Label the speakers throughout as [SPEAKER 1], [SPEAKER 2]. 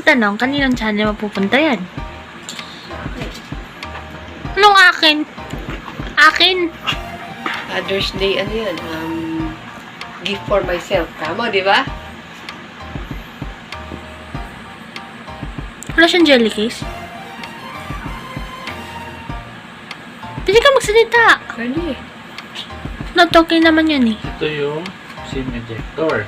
[SPEAKER 1] tanong, kaninong channel mapupunta yan? Anong akin? Akin?
[SPEAKER 2] Father's Day, ano yan? Gift for myself. Tama, di ba?
[SPEAKER 1] Wala siyang jelly case? Pwede ka magsalita.
[SPEAKER 2] Pwede.
[SPEAKER 1] Not okay naman yan eh.
[SPEAKER 3] Ito yung SIM ejector.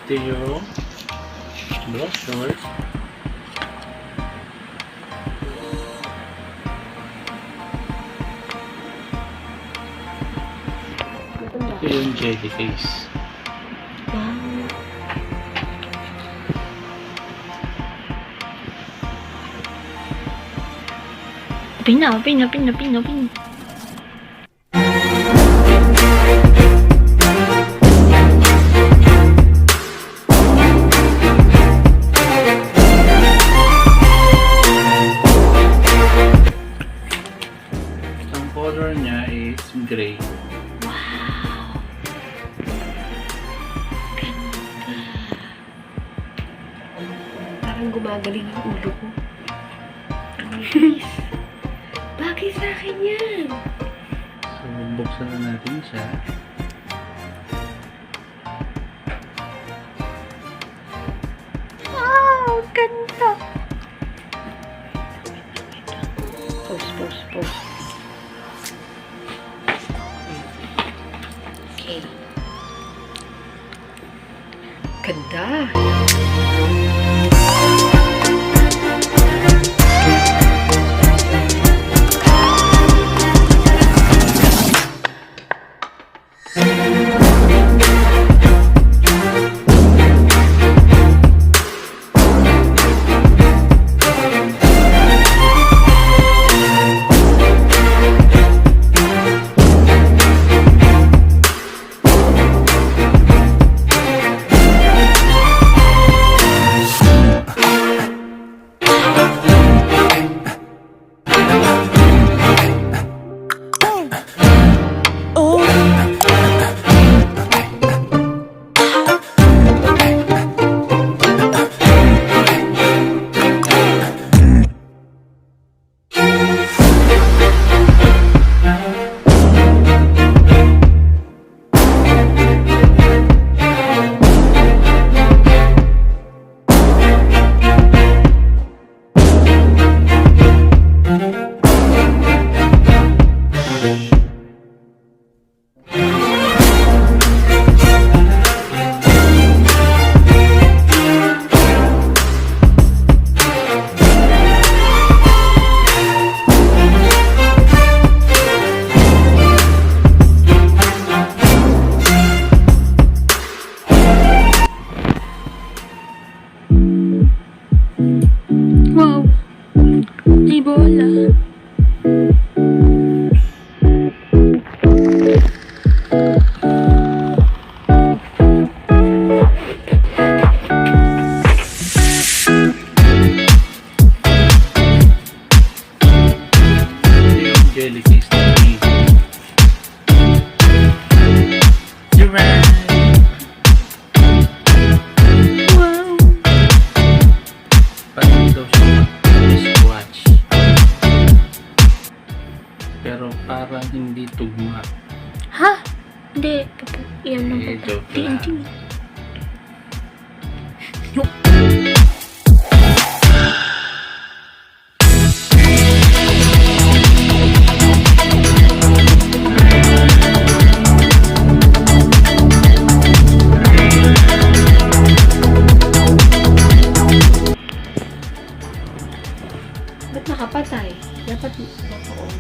[SPEAKER 3] Ito yung brochure. Ito yung jelly case.
[SPEAKER 1] Open na.
[SPEAKER 3] Ang color niya is gray.
[SPEAKER 2] Parang gumagaling ang ulo ko. Bagay sa akin yan.
[SPEAKER 3] So, buksan na natin siya.
[SPEAKER 1] Wow, ganda.
[SPEAKER 2] Pause. Okay. Ganda.
[SPEAKER 1] Wow. May bola.
[SPEAKER 3] Ito yung jelly case na ni Duran.
[SPEAKER 1] Wow.
[SPEAKER 3] Parang daw siya wristwatch. Pero parang hindi tugma.
[SPEAKER 1] Ha? Hindi. Yan lang.
[SPEAKER 3] Joke lang.
[SPEAKER 2] Ba't nakapatay? Dapat naka-on.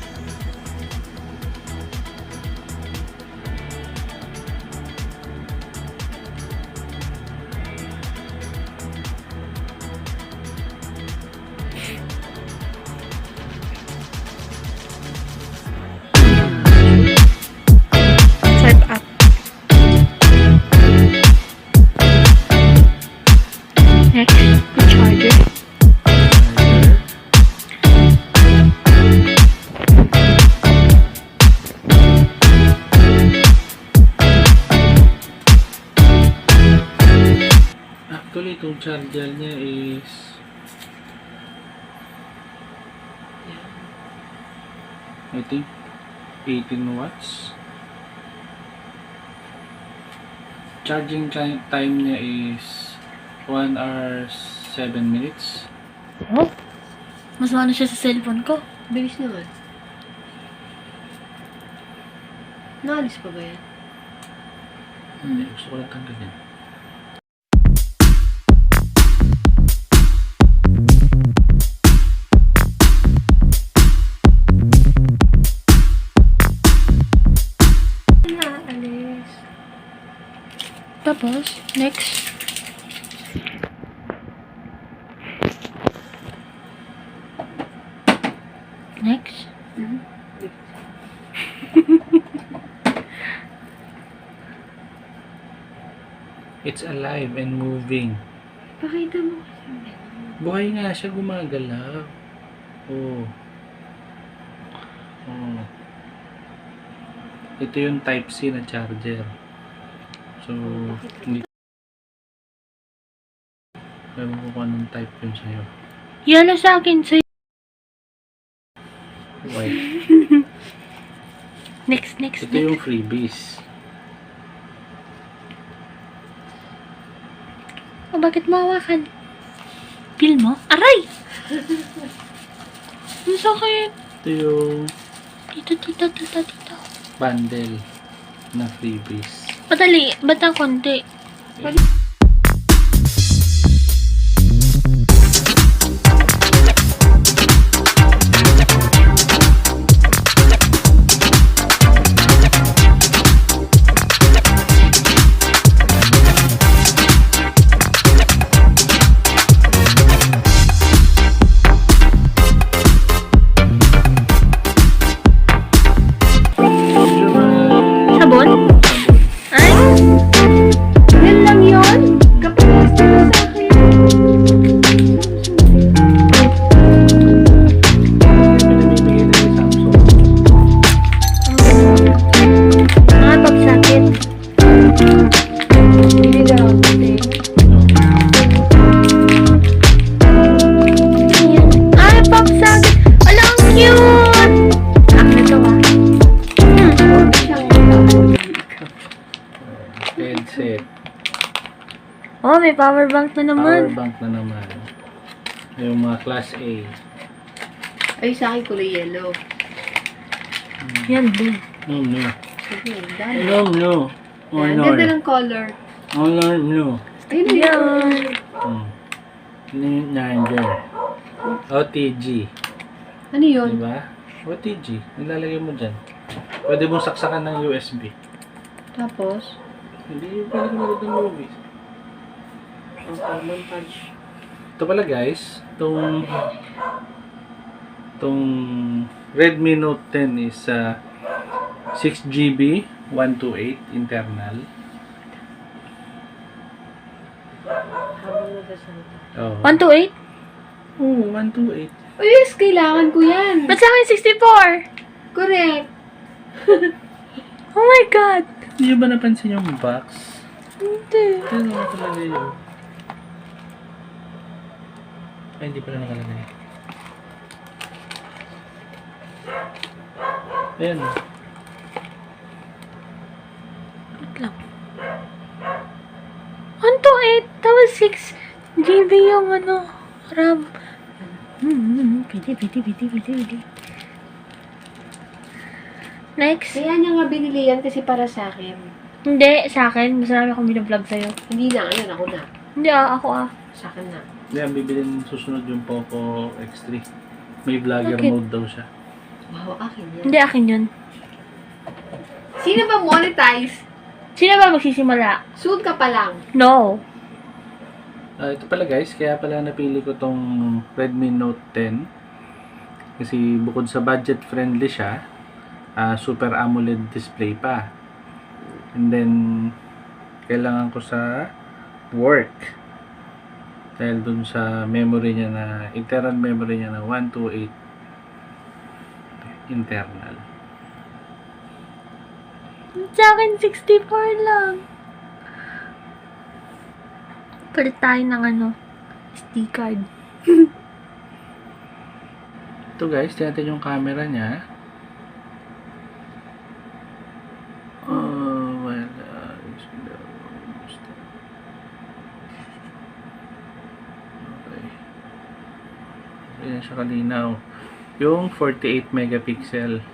[SPEAKER 3] Actually, itong charger niya is I think 18 watts. Charging time niya is 1 hour 7 minutes.
[SPEAKER 1] Oh? Mas ano siya sa cellphone ko.
[SPEAKER 2] Bilis naman. Naalis pa ba yan?
[SPEAKER 3] Hindi, gusto ko lang tanggalin.
[SPEAKER 1] Naalis. Tapos, next. Next.
[SPEAKER 3] It's alive and moving.
[SPEAKER 2] Pakita mo.
[SPEAKER 3] Buhay nga siya, gumagalaw. Oh. Oh. Ito yung Type-C na charger. So, hindi. Ewan ko kung anong type yun sa'yo.
[SPEAKER 1] Yan na sa akin. So,
[SPEAKER 3] Why?
[SPEAKER 1] next.
[SPEAKER 3] Ito yung freebies.
[SPEAKER 1] O, bakit mawakan? Feel mo? Aray! Ang sakit.
[SPEAKER 3] Ito yung
[SPEAKER 1] Dito.
[SPEAKER 3] bundle na freebies.
[SPEAKER 1] Madali. Ba't ang konti? Sabon? Ay! Yan lang yun? Kapalas na sa akin.
[SPEAKER 3] Pinamimigay na yung Samsung.
[SPEAKER 1] Mga pagsakit.
[SPEAKER 2] Hindi na ako.
[SPEAKER 1] Ayan. Ay, pagsakit. Ala, ang cute! Ako na to,
[SPEAKER 3] Headset.
[SPEAKER 1] Oh, may power bank na
[SPEAKER 3] Power
[SPEAKER 1] naman.
[SPEAKER 3] bank na naman. Yung mga class A.
[SPEAKER 2] Ay, sa akin kulay yellow.
[SPEAKER 1] Yan, blue.
[SPEAKER 3] No.
[SPEAKER 2] Sige, dahil.
[SPEAKER 3] No.
[SPEAKER 2] Ang ganda ng color.
[SPEAKER 3] No.
[SPEAKER 2] Ayun na yun.
[SPEAKER 3] Nanger. OTG.
[SPEAKER 2] Ano yun?
[SPEAKER 3] Diba? OTG. Nilalagay mo dyan. Pwede mong saksakan ng USB.
[SPEAKER 2] Tapos,
[SPEAKER 3] Hindi pwede manood ng movies.
[SPEAKER 2] ang common punch.
[SPEAKER 3] Ito pala guys, itong Redmi Note 10 is 6GB 128 internal.
[SPEAKER 2] Habang nagdasal ka.
[SPEAKER 3] Oh.
[SPEAKER 1] 128?
[SPEAKER 3] Oh, 128.
[SPEAKER 2] Oh yes, kailangan ko yan.
[SPEAKER 1] Ba't sa akin 64?
[SPEAKER 2] Correct.
[SPEAKER 1] Oh my God!
[SPEAKER 3] Hindi nyo ba napansin yung box?
[SPEAKER 1] Hindi.
[SPEAKER 3] Ano nakalagay yun? Ay, hindi pala nakalagay. Ayan.
[SPEAKER 1] Wait lang. 128, tapos 6 GB yung RAM. Pwede. Next.
[SPEAKER 2] Kaya niya nga binili yan kasi para sa akin.
[SPEAKER 1] Hindi, sa akin. Mas marami akong binablog sa'yo.
[SPEAKER 2] Hindi na, ngayon ako na.
[SPEAKER 1] Hindi, ako.
[SPEAKER 2] Sa akin na.
[SPEAKER 3] Hindi, ang bibilin susunod yung Poco X3. May vlogger
[SPEAKER 1] Bakit?
[SPEAKER 3] mode daw siya.
[SPEAKER 2] Wow, akin yan.
[SPEAKER 1] Hindi, akin yun.
[SPEAKER 2] Sino ba monetize?
[SPEAKER 1] Sino ba magsisimula?
[SPEAKER 2] Soon ka pa lang.
[SPEAKER 1] No.
[SPEAKER 3] Ito pala guys, kaya pala napili ko tong Redmi Note 10. Kasi bukod sa budget friendly siya, Super AMOLED display pa. And then, kailangan ko sa work. Dahil dun sa memory niya na, internal memory niya na 128 internal.
[SPEAKER 1] Sa akin, 64 lang. Palit tayo ng ano, SD card.
[SPEAKER 3] Ito guys, tingnan natin yung camera niya. Okay. Ayan siya kalinaw. Yung 48 megapixel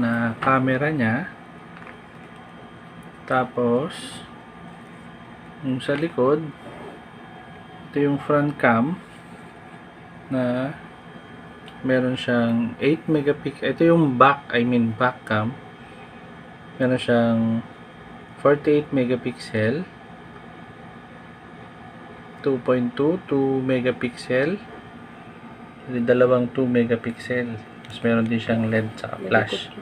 [SPEAKER 3] na camera niya. Tapos, yung sa likod, ito yung front cam na meron siyang 8 megapixel. Ito yung back cam. Meron siyang 48 megapixel, 2.2, 2 megapixel, dalawang 2 megapixel. Tapos meron din siyang LED sa flash.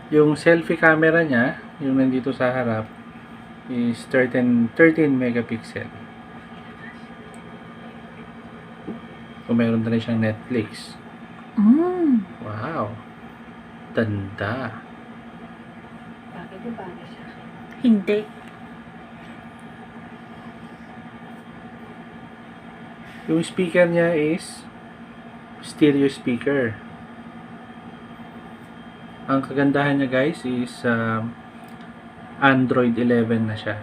[SPEAKER 3] Yung selfie camera niya, yung nandito sa harap, is 13 megapixel. So, meron na rin siyang Netflix. Wow. Tanda.
[SPEAKER 2] Bakit yung bagay siya?
[SPEAKER 1] Hindi.
[SPEAKER 3] Yung speaker niya is stereo speaker. Ang kagandahan niya guys is Android 11 na siya.